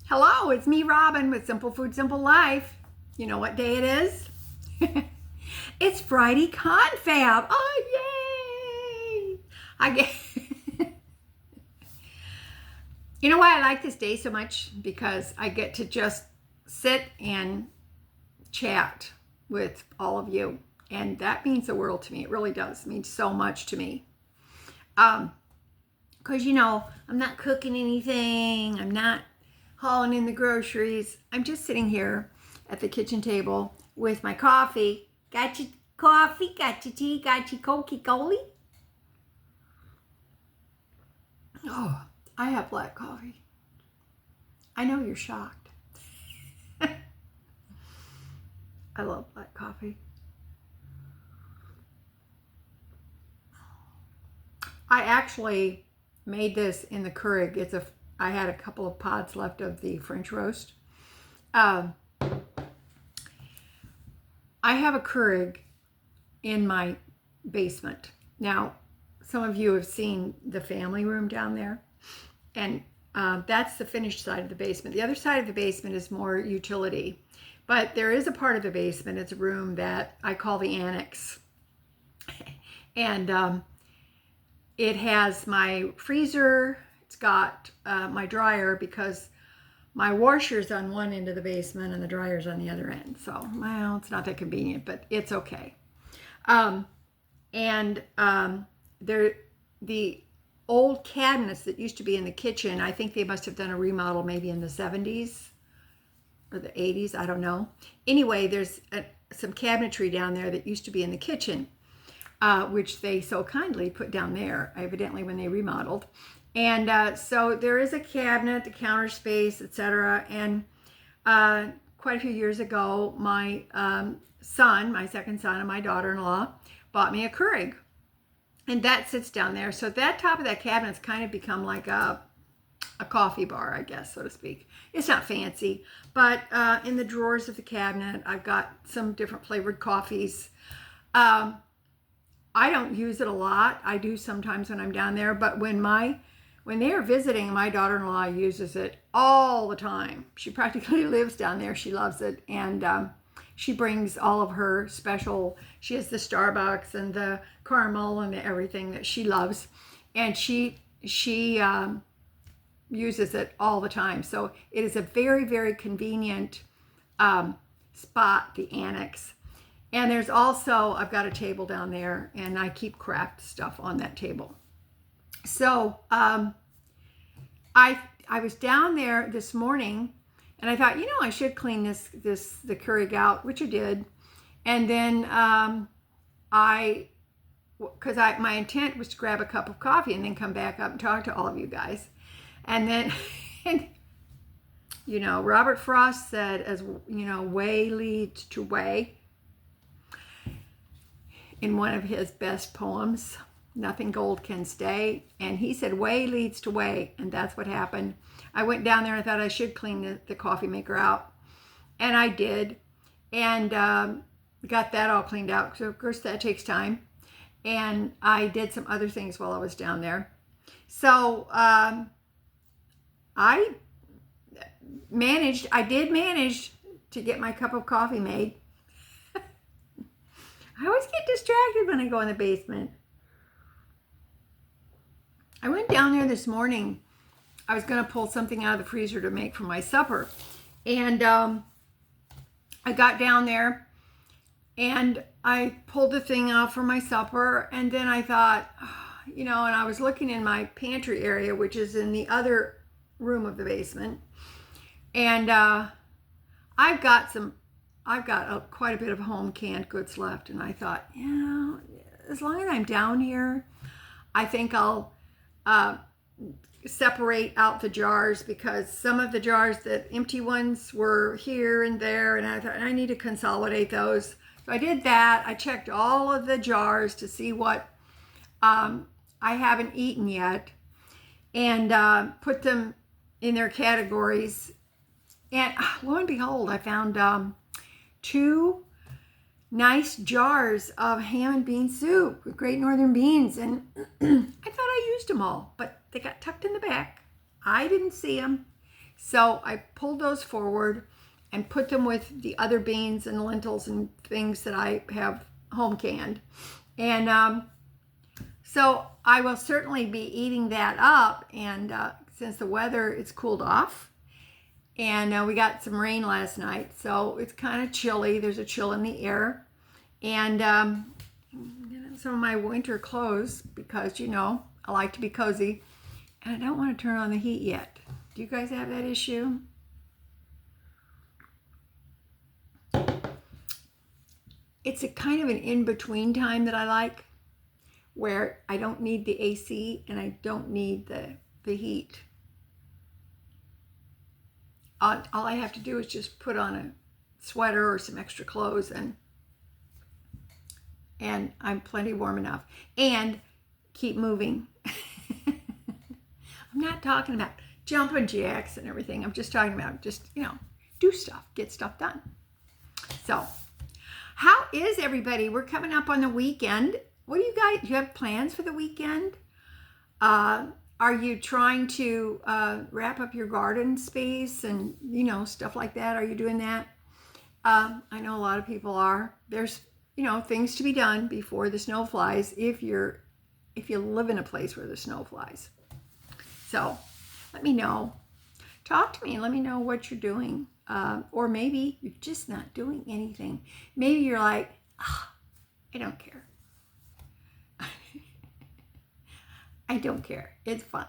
Hello, it's me, Robin, with Simple Food, Simple Life. You know what day it is? It's Friday Confab. Oh, yay! I get. You know why I like this day so much? Because I get to just sit and chat with all of you. And that means the world to me. It really does. It means so much to me. Because, I'm not cooking anything. I'm not hauling in the groceries. I'm just sitting here at the kitchen table with my coffee. Got your coffee? Got your tea? Got your Coca-Cola? Oh, I have black coffee. I know you're shocked. I love black coffee. I actually made this in the Keurig. I had a couple of pods left of the French roast. I have a Keurig in my basement. Now, some of you have seen the family room down there, and that's the finished side of the basement. The other side of the basement is more utility, but there is a part of the basement, it's a room that I call the annex. And it has my freezer, it's got my dryer, because my washer's on one end of the basement and the dryer's on the other end. So, well, it's not that convenient, but it's okay. The old cabinets that used to be in the kitchen, I think they must have done a remodel maybe in the 70s or the 80s, I don't know. Anyway, there's some cabinetry down there that used to be in the kitchen, which they so kindly put down there, evidently when they remodeled. And so there is a cabinet, the counter space, etc. And quite a few years ago, my son, my second son, and my daughter-in-law bought me a Keurig. And that sits down there. So that top of that cabinet's kind of become like a coffee bar, I guess, so to speak. It's not fancy, but in the drawers of the cabinet, I've got some different flavored coffees. I don't use it a lot. I do sometimes when I'm down there, but when they are visiting, my daughter-in-law uses it all the time. She practically lives down there. She loves it. And she brings all of her special, she has the Starbucks and the caramel and everything that she loves. And she uses it all the time. So it is a very, very convenient spot, the annex. And there's also, I've got a table down there, and I keep craft stuff on that table. So I was down there this morning, and I thought, I should clean the Keurig out, which I did. And then my intent was to grab a cup of coffee and then come back up and talk to all of you guys. And then, Robert Frost said, way leads to way, in one of his best poems, Nothing Gold Can Stay. And he said, way leads to way. And that's what happened. I went down there and I thought I should clean the coffee maker out. And I did. And got that all cleaned out. So, of course, that takes time. And I did some other things while I was down there. So, I did manage to get my cup of coffee made. I always get distracted when I go in the basement. I went down there this morning. I was going to pull something out of the freezer to make for my supper. And I got down there and I pulled the thing out for my supper. And then I thought, and I was looking in my pantry area, which is in the other room of the basement. And I've got quite a bit of home canned goods left. And I thought, as long as I'm down here, I think I'll separate out the jars, because some of the jars, the empty ones, were here and there, and I thought I need to consolidate those. So I did that. I checked all of the jars to see what I haven't eaten yet, and put them in their categories. And lo and behold, I found 2 nice jars of ham and bean soup with Great Northern beans. And I thought I used them all, but they got tucked in the back. I didn't see them. So I pulled those forward and put them with the other beans and lentils and things that I have home canned. And so I will certainly be eating that up. And since the weather, it's cooled off. And we got some rain last night, so it's kind of chilly. There's a chill in the air. And some of my winter clothes because, you know, I like to be cozy. And I don't want to turn on the heat yet. Do you guys have that issue? It's a kind of an in-between time that I like, where I don't need the AC and I don't need the heat. All I have to do is just put on a sweater or some extra clothes and I'm plenty warm enough. And keep moving. I'm not talking about jumping jacks and everything. I'm just talking about just, you know, do stuff, get stuff done. So, how is everybody? We're coming up on the weekend. What do you have plans for the weekend? Are you trying to wrap up your garden space and, you know, stuff like that? Are you doing that? I know a lot of people are. There's, you know, things to be done before the snow flies if you live in a place where the snow flies. So let me know. Talk to me and let me know what you're doing. Or maybe you're just not doing anything. Maybe you're like, I don't care. I don't care. It's fine.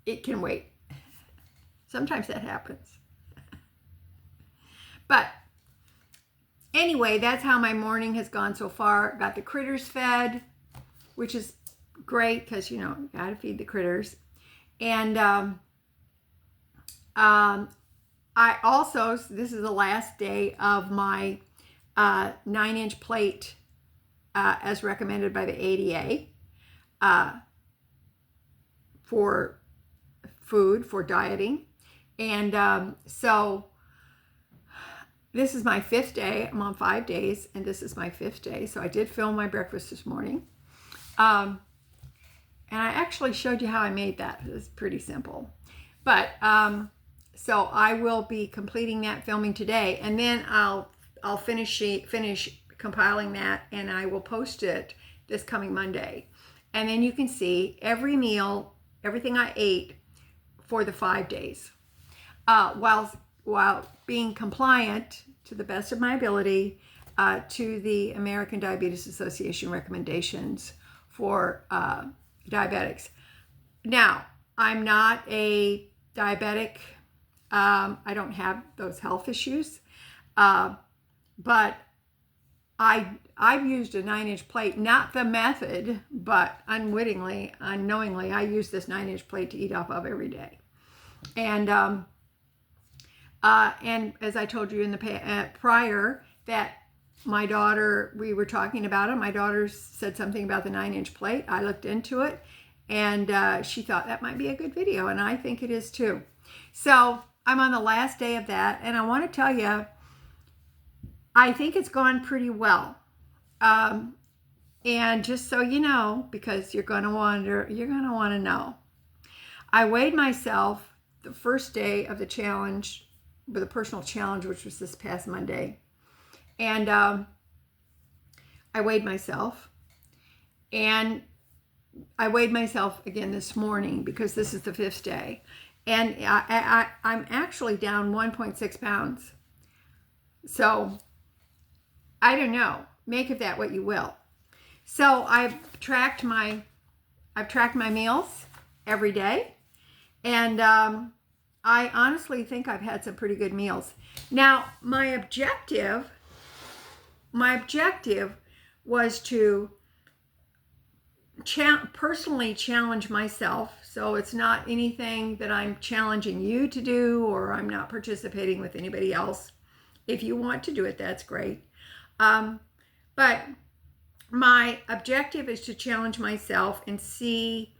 It can wait. Sometimes that happens. But anyway, that's how my morning has gone so far. Got the critters fed, which is great because, you know, you got to feed the critters. And I also, this is the last day of my 9-inch plate as recommended by the ADA. For food, for dieting. And so this is my 5th day. I'm on 5 days, and this is my 5th day. So I did film my breakfast this morning. And I actually showed you how I made that. It was pretty simple. But so I will be completing that filming today, and then I'll finish compiling that, and I will post it this coming Monday. And then you can see every meal, everything I ate for the 5 days, while being compliant to the best of my ability to the American Diabetes Association recommendations for diabetics. Now, I'm not a diabetic. I don't have those health issues, but I've used a 9-inch plate, not the method, but unknowingly, I use this 9-inch plate to eat off of every day. And as I told you in the prior, that my daughter, we were talking about it. My daughter said something about the 9-inch plate. I looked into it, and she thought that might be a good video, and I think it is too. So I'm on the last day of that, and I want to tell you, I think it's gone pretty well. And just so you know, because you're going to want to know, I weighed myself the first day of the challenge, with a personal challenge, which was this past Monday. And I weighed myself, and I weighed myself again this morning because this is the 5th day. And I'm actually down 1.6 pounds. So I don't know. Make of that what you will. So I've tracked my meals every day, and I honestly think I've had some pretty good meals. Now, my objective was to personally challenge myself. So it's not anything that I'm challenging you to do, or I'm not participating with anybody else. If you want to do it, that's great. But my objective is to challenge myself and see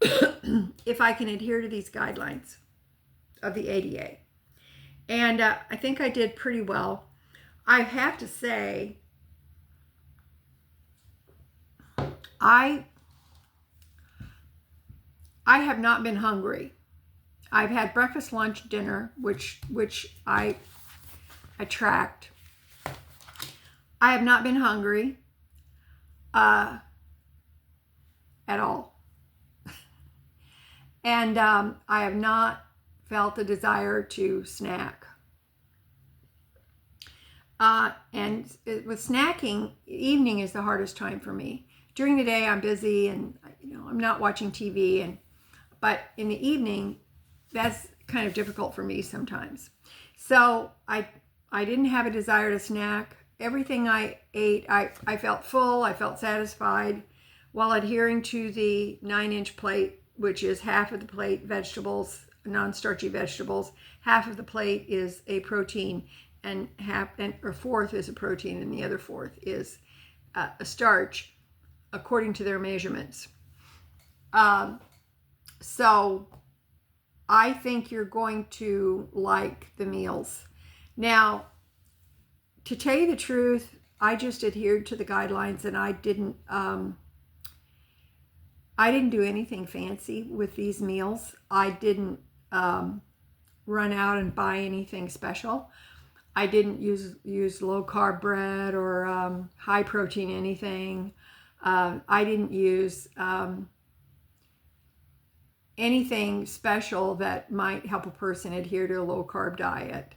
if I can adhere to these guidelines of the ADA. And I think I did pretty well. I have to say, I have not been hungry. I've had breakfast, lunch, dinner, which I tracked. I have not been hungry at all. And I have not felt a desire to snack. And with snacking, evening is the hardest time for me. During the day, I'm busy and I'm not watching TV, but in the evening, that's kind of difficult for me sometimes. So I didn't have a desire to snack. Everything I ate, I felt full, I felt satisfied while adhering to the 9-inch plate, which is half of the plate vegetables, non-starchy vegetables, half of the plate is a protein, and a fourth is a protein, and the other fourth is a starch, according to their measurements. So I think you're going to like the meals. Now, to tell you the truth, I just adhered to the guidelines, and I didn't do anything fancy with these meals. I didn't run out and buy anything special. I didn't use low carb bread or high protein anything. I didn't use anything special that might help a person adhere to a low carb diet.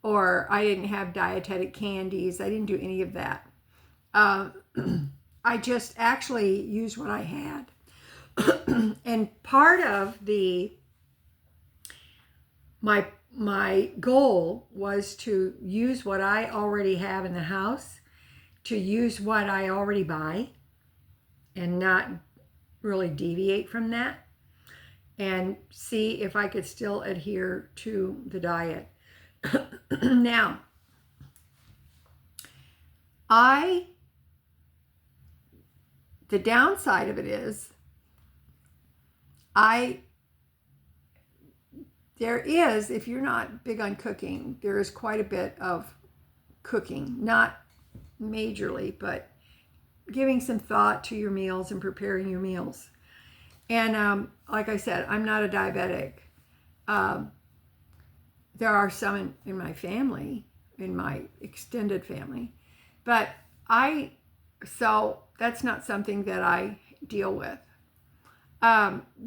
Or I didn't have dietetic candies. I didn't do any of that. I just actually used what I had. And part of my goal was to use what I already have in the house, to use what I already buy, and not really deviate from that, and see if I could still adhere to the diet. Now, the downside of it is, there is, if you're not big on cooking, there is quite a bit of cooking, not majorly, but giving some thought to your meals and preparing your meals. And like I said, I'm not a diabetic. There are some in my family, in my extended family, but so that's not something that I deal with.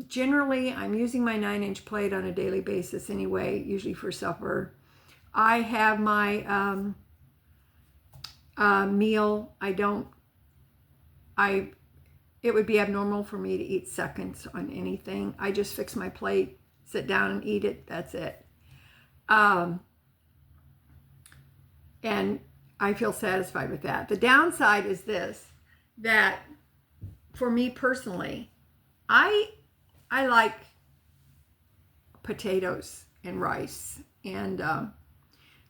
Generally, I'm using my 9-inch plate on a daily basis anyway, usually for supper. I have my meal. It would be abnormal for me to eat seconds on anything. I just fix my plate, sit down and eat it. That's it. And I feel satisfied with that. The downside is this, that for me personally, I like potatoes and rice and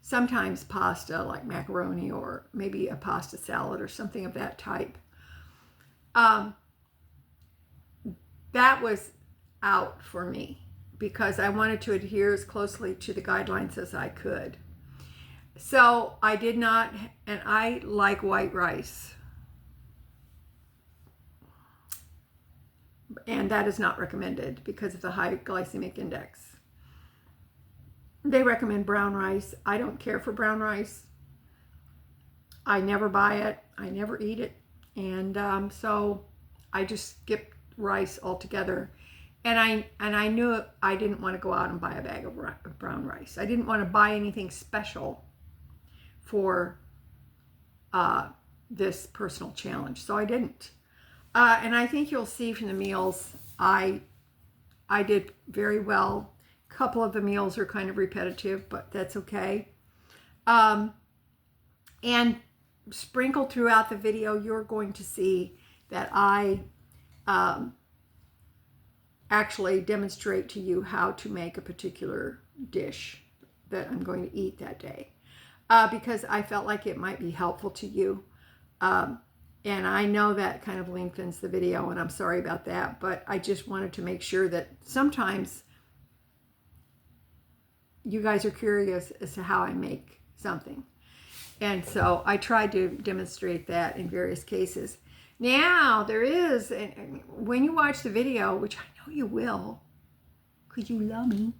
sometimes pasta, like macaroni, or maybe a pasta salad or something of that type. That was out for me because I wanted to adhere as closely to the guidelines as I could. So I did not, and I like white rice. And that is not recommended because of the high glycemic index. They recommend brown rice. I don't care for brown rice. I never buy it. I never eat it. And so I just skipped rice altogether. And I knew I didn't want to go out and buy a bag of brown rice. I didn't want to buy anything special for this personal challenge. So I didn't. And I think you'll see from the meals, I did very well. A couple of the meals are kind of repetitive, but that's okay. And sprinkled throughout the video, you're going to see that I actually demonstrate to you how to make a particular dish that I'm going to eat that day. Because I felt like it might be helpful to you. And I know that kind of lengthens the video, and I'm sorry about that, but I just wanted to make sure that sometimes you guys are curious as to how I make something. And so I tried to demonstrate that in various cases. Now, there is, and when you watch the video, which I know you will, 'Cause you love me.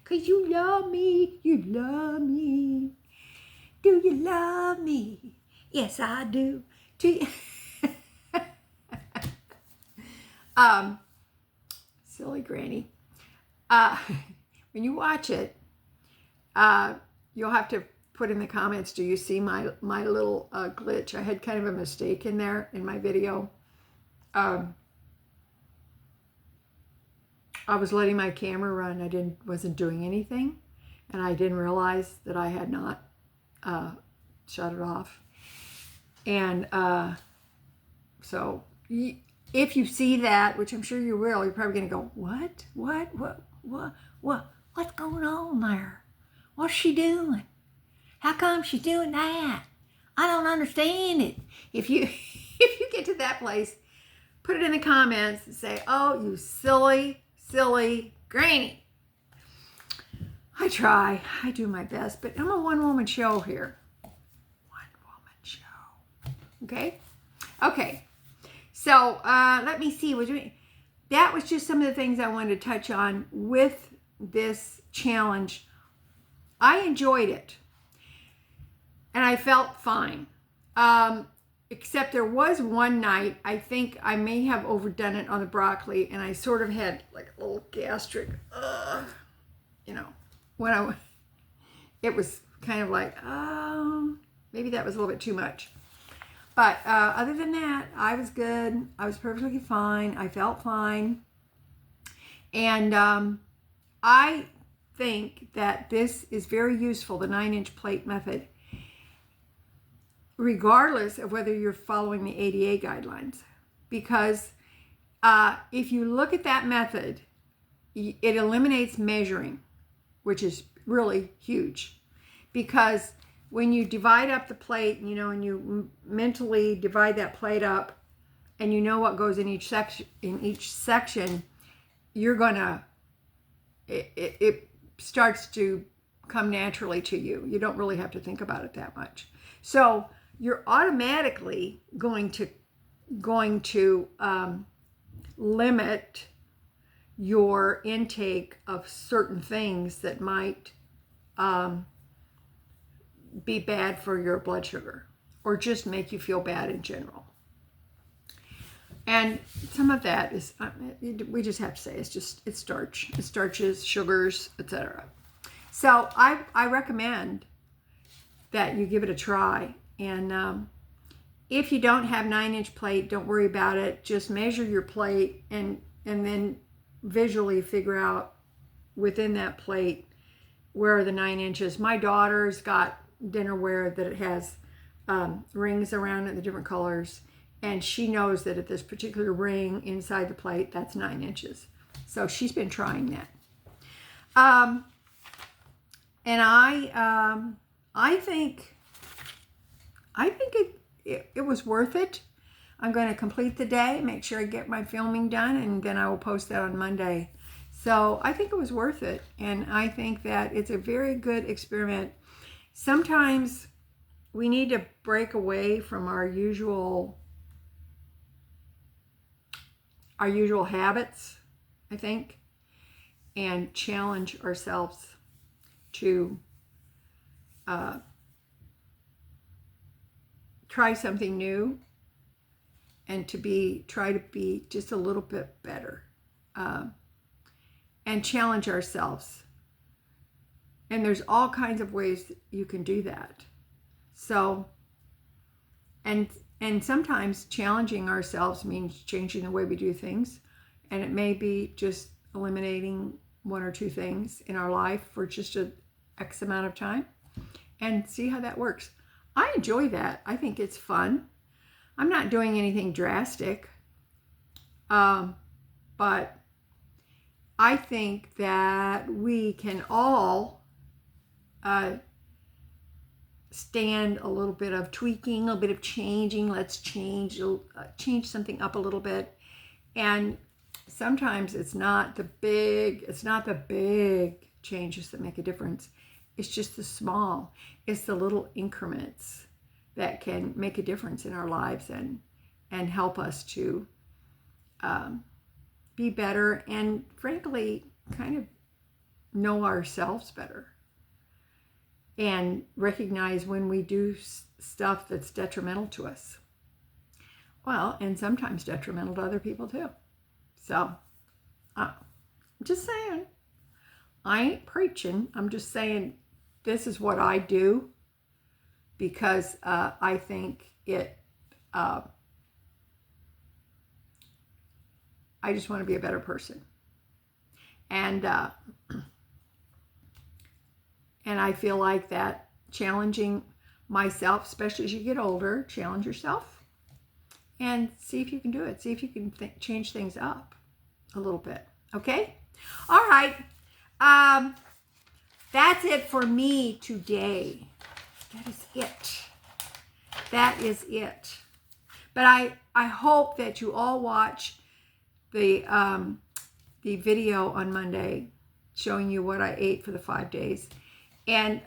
'Cause you love me. You love me. Do you love me? Yes, I do. Do you? Silly granny. When you watch it, you'll have to put in the comments, do you see my little glitch? I had kind of a mistake in there in my video. I was letting my camera run. I wasn't doing anything, and I didn't realize that I had not shut it off. And so if you see that, which I'm sure you will, you're probably going to go, what's going on there? What's she doing? How come she's doing that? I don't understand it. If you get to that place, put it in the comments and say, oh, you silly granny. I try. I do my best, but I'm a one-woman show here. One-woman show. Okay? Okay. So let me see. That was just some of the things I wanted to touch on with this challenge. I enjoyed it. And I felt fine. Except there was one night, I think I may have overdone it on the broccoli, and I sort of had like a little gastric, it was kind of like, maybe that was a little bit too much. But other than that, I was good. I was perfectly fine. I felt fine. And I think that this is very useful, the 9-inch plate method, regardless of whether you're following the ADA guidelines. Because if you look at that method, it eliminates measuring, which is really huge. Because when you divide up the plate, and you mentally divide that plate up, and you know what goes in each section, you're gonna, it starts to come naturally to you. You don't really have to think about it that much. So you're automatically going to limit your intake of certain things that might be bad for your blood sugar, or just make you feel bad in general. And some of that is, we just have to say, it's starch. It's starches, sugars, etc. So I recommend that you give it a try. And if you don't have 9-inch plate, don't worry about it. Just measure your plate and then visually figure out within that plate where are the 9 inches. My daughter's got dinnerware that it has rings around it, the different colors. And she knows that at this particular ring inside the plate, that's 9 inches. So she's been trying that. And I think it was worth it. I'm going to complete the day, make sure I get my filming done, and then I will post that on Monday. So I think it was worth it. And I think that it's a very good experiment. Sometimes we need to break away from our usual habits, I think, and challenge ourselves to try something new and try to be just a little bit better, and challenge ourselves. And there's all kinds of ways that you can do that. So, and sometimes challenging ourselves means changing the way we do things. And it may be just eliminating 1 or 2 things in our life for just a X amount of time, and see how that works. I enjoy that. I think it's fun. I'm not doing anything drastic, but I think that we can all stand a little bit of tweaking, a little bit of changing. Let's change something up a little bit. And sometimes it's not the big changes that make a difference. It's just the small. It's the little increments that can make a difference in our lives and help us to be better, and frankly, kind of know ourselves better and recognize when we do stuff that's detrimental to us. Well, and sometimes detrimental to other people too. So, just saying, I ain't preaching. I'm just saying this is what I do because I think it, I just want to be a better person. And I feel like that challenging myself, especially as you get older, challenge yourself and see if you can do it. See if you can change things up a little bit. Okay? All right. That's it for me today. That is it. That is it. But I hope that you all watch the video on Monday showing you what I ate for the 5 days. And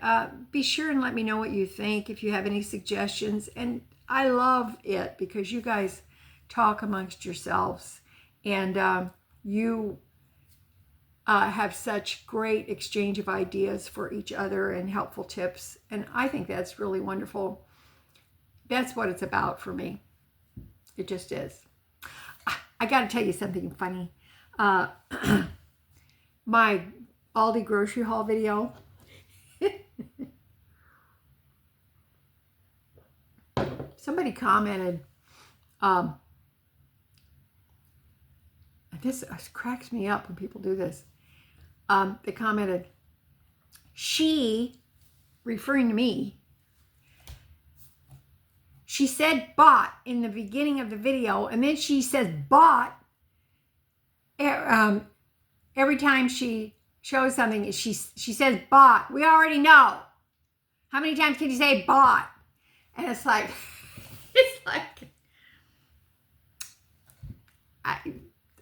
be sure and let me know what you think if you have any suggestions. And I love it because you guys talk amongst yourselves and you have such great exchange of ideas for each other and helpful tips. And I think that's really wonderful. That's what it's about for me. It just is. I got to tell you something funny. My Aldi grocery haul video. Somebody commented, this cracks me up when people do this. They commented, she, referring to me, she said bought in the beginning of the video, and then she says bought every time she shows something. She says bought. We already know. How many times can you say bought? And it's like,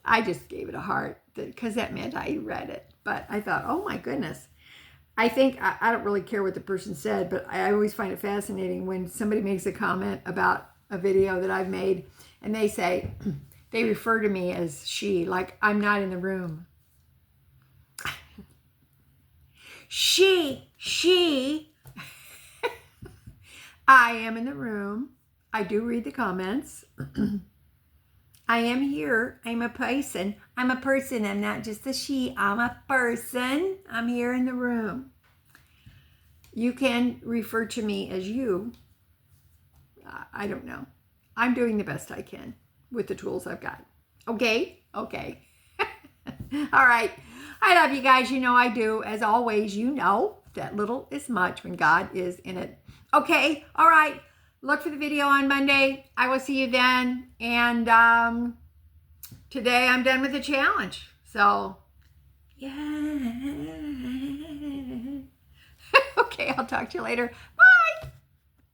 I just gave it a heart because that meant I read it. But I thought, oh my goodness. I think, I don't really care what the person said, but I always find it fascinating when somebody makes a comment about a video that I've made and they say, they refer to me as she, like I'm not in the room. She, I am in the room. I do read the comments. I am here. I'm a person. I'm a person. I'm not just a she. I'm a person. I'm here in the room. You can refer to me as you. I don't know. I'm doing the best I can with the tools I've got. Okay? Okay. All right. I love you guys. You know I do. As always, you know that little is much when God is in it. Okay. All right. Look for the video on Monday. I will see you then. And today I'm done with the challenge. So, yeah. Okay, I'll talk to you later. Bye.